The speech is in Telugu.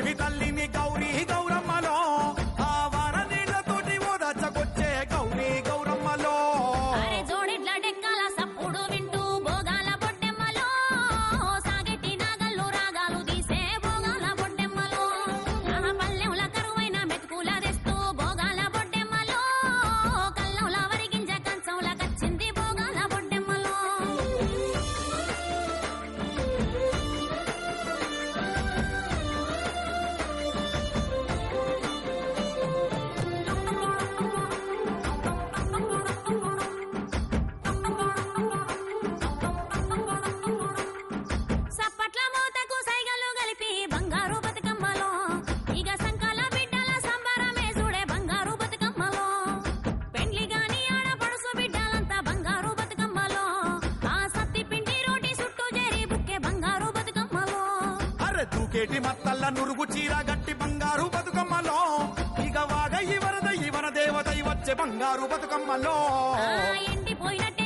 భూదేవి తల్లిని గౌరీ గౌరమ్మలో ఆ వాన నీళ్లతోటి ఓదచ్చకొచ్చే గౌరీ గౌరమ్మలో జోడిట్ల డెక్కల సప్పుడు వింటూ భోగాల బొడ్డెమ్మలో సాగెట్టి నాగల్లు రాగాలు తీసే భోగాల బొడ్డెమ్మలో పల్లెంల కరువైన మెతుకుల తెస్తూ భోగాల బొడ్డెమ్మలో కల్లంల వరిగింజ కంచంల కచ్చింది భోగాల బొడ్డెమ్మలో సప్పట్ల మూతకు సైగలు కలిపి బంగారు బతుకమ్మలో ఇక సంకల బిడ్డల సంబరమే చూడే బంగారు బతుకమ్మలో పెండ్లి గాని ఆడపడుసు బిడ్డలంతా బంగారు బతుకమ్మలో ఆ సత్తి పిండి రోటి చుట్టూ చేరి బుక్కే బంగారు బతుకమ్మలో అరే దూకేటి మత్తల్ల నురుగు చీర గట్టి బంగారు బతుకమ్మలో ఇక వాగ ఇవరద ఇవన దేవత వచ్చే బంగారు బతుకమ్మలో ఎండిపోయినట్టు